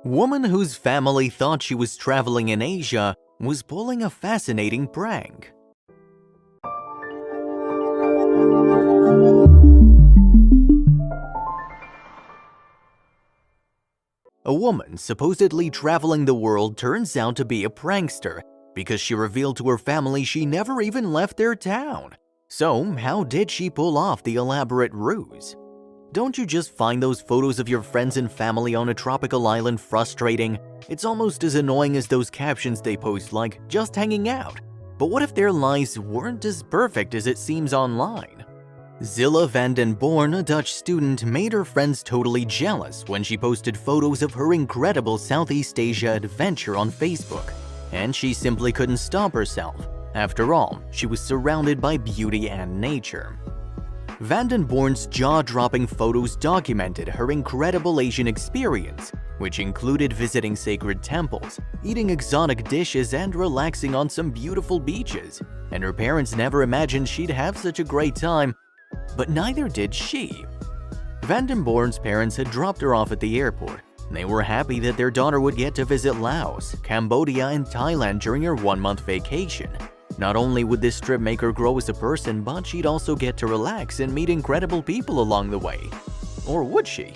Woman whose family thought she was traveling in Asia was pulling a fascinating prank. A woman supposedly traveling the world turns out to be a prankster because she revealed to her family she never even left their town. So, how did she pull off the elaborate ruse? Don't you just find those photos of your friends and family on a tropical island frustrating? It's almost as annoying as those captions they post like, "just hanging out." But what if their lives weren't as perfect as it seems online? Zilla van den Born, a Dutch student, made her friends totally jealous when she posted photos of her incredible Southeast Asia adventure on Facebook. And she simply couldn't stop herself. After all, she was surrounded by beauty and nature. Van den Born's jaw-dropping photos documented her incredible Asian experience, which included visiting sacred temples, eating exotic dishes, and relaxing on some beautiful beaches. And her parents never imagined she'd have such a great time, but neither did she. Van den Born's parents had dropped her off at the airport. They were happy that their daughter would get to visit Laos, Cambodia, and Thailand during her one-month vacation. Not only would this trip make her grow as a person, but she'd also get to relax and meet incredible people along the way. Or would she?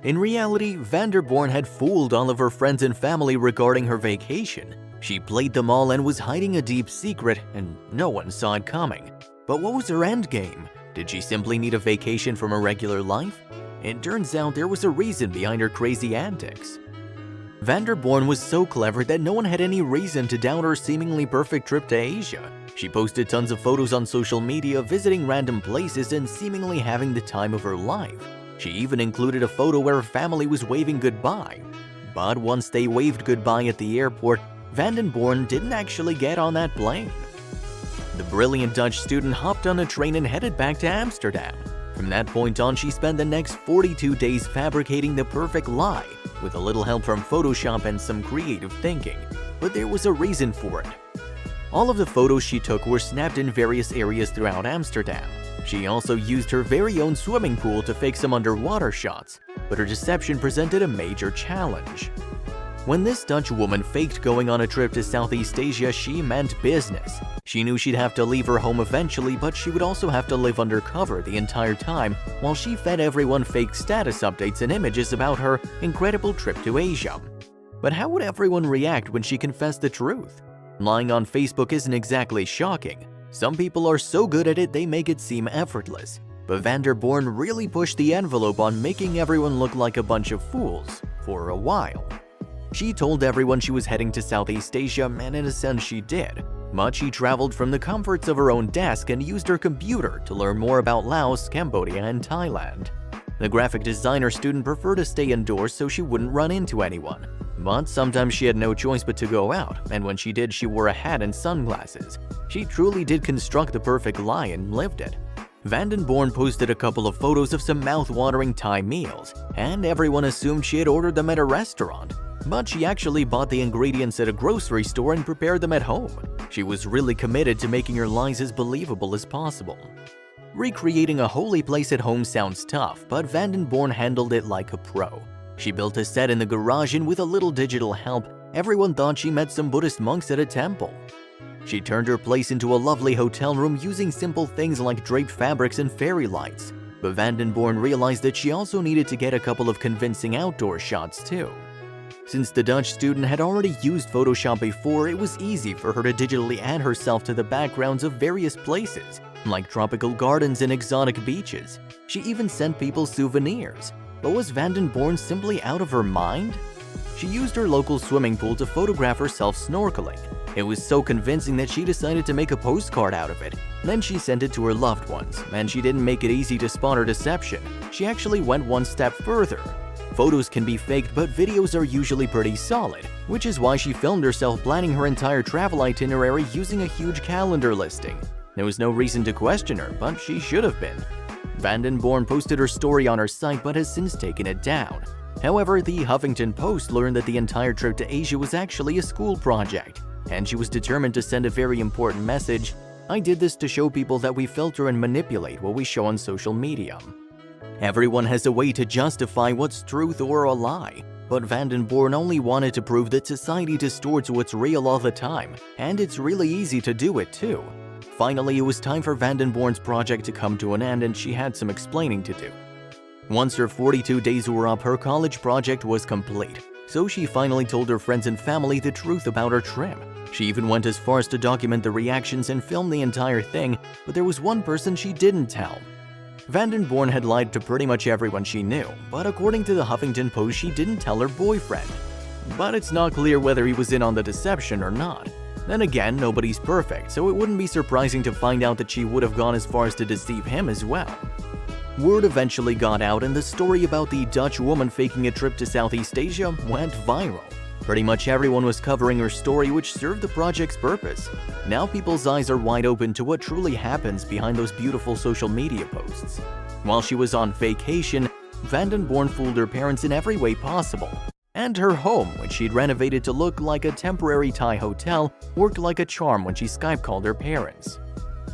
In reality, Van den Born had fooled all of her friends and family regarding her vacation. She played them all and was hiding a deep secret, and no one saw it coming. But what was her end game? Did she simply need a vacation from her regular life? It turns out there was a reason behind her crazy antics. Van den Born was so clever that no one had any reason to doubt her seemingly perfect trip to Asia. She posted tons of photos on social media, visiting random places and seemingly having the time of her life. She even included a photo where her family was waving goodbye. But once they waved goodbye at the airport, Van den Born didn't actually get on that plane. The brilliant Dutch student hopped on a train and headed back to Amsterdam. From that point on, she spent the next 42 days fabricating the perfect lie, with a little help from Photoshop and some creative thinking. But there was a reason for it. All of the photos she took were snapped in various areas throughout Amsterdam. She also used her very own swimming pool to fake some underwater shots, but her deception presented a major challenge. When this Dutch woman faked going on a trip to Southeast Asia, she meant business. She knew she'd have to leave her home eventually, but she would also have to live undercover the entire time while she fed everyone fake status updates and images about her incredible trip to Asia. But how would everyone react when she confessed the truth? Lying on Facebook isn't exactly shocking. Some people are so good at it they make it seem effortless. But Van den Born really pushed the envelope on making everyone look like a bunch of fools for a while. She told everyone she was heading to Southeast Asia, and in a sense she did. But she traveled from the comforts of her own desk and used her computer to learn more about Laos, Cambodia, and Thailand. The graphic designer student preferred to stay indoors so she wouldn't run into anyone. But sometimes she had no choice but to go out, and when she did, she wore a hat and sunglasses. She truly did construct the perfect lie and lived it. Van den Born posted a couple of photos of some mouth-watering Thai meals, and everyone assumed she had ordered them at a restaurant. But she actually bought the ingredients at a grocery store and prepared them at home. She was really committed to making her lies as believable as possible. Recreating a holy place at home sounds tough, but Van den Born handled it like a pro. She built a set in the garage, and with a little digital help, everyone thought she met some Buddhist monks at a temple. She turned her place into a lovely hotel room using simple things like draped fabrics and fairy lights. But Van den Born realized that she also needed to get a couple of convincing outdoor shots too. Since the Dutch student had already used Photoshop before, it was easy for her to digitally add herself to the backgrounds of various places, like tropical gardens and exotic beaches. She even sent people souvenirs. But was Van den Born simply out of her mind? She used her local swimming pool to photograph herself snorkeling. It was so convincing that she decided to make a postcard out of it. Then she sent it to her loved ones, and she didn't make it easy to spot her deception. She actually went one step further. Photos can be faked, but videos are usually pretty solid, which is why she filmed herself planning her entire travel itinerary using a huge calendar listing. There was no reason to question her, but she should have been. Van den Born posted her story on her site but has since taken it down. However, the Huffington Post learned that the entire trip to Asia was actually a school project, and she was determined to send a very important message. "I did this to show people that we filter and manipulate what we show on social media. Everyone has a way to justify what's truth or a lie. But Vandenborn only wanted to prove that society distorts what's real all the time, and it's really easy to do it too. Finally, it was time for Vandenborn's project to come to an end, and she had some explaining to do. Once her 42 days were up, her college project was complete, so she finally told her friends and family the truth about her trip. She even went as far as to document the reactions and film the entire thing, but there was one person she didn't tell. Vandenborn had lied to pretty much everyone she knew, but according to the Huffington Post, she didn't tell her boyfriend. But it's not clear whether he was in on the deception or not. Then again, nobody's perfect, so it wouldn't be surprising to find out that she would have gone as far as to deceive him as well. Word eventually got out, and the story about the Dutch woman faking a trip to Southeast Asia went viral. Pretty much everyone was covering her story, which served the project's purpose. Now people's eyes are wide open to what truly happens behind those beautiful social media posts. While she was on vacation, Vandenborn fooled her parents in every way possible. And her home, which she'd renovated to look like a temporary Thai hotel, worked like a charm when she Skype called her parents.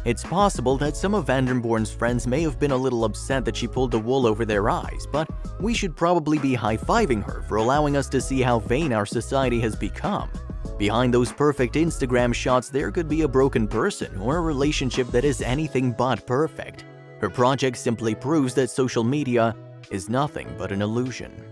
It's possible that some of Vandenborn's friends may have been a little upset that she pulled the wool over their eyes, but we should probably be high-fiving her for allowing us to see how vain our society has become. Behind those perfect Instagram shots, there could be a broken person or a relationship that is anything but perfect. Her project simply proves that social media is nothing but an illusion.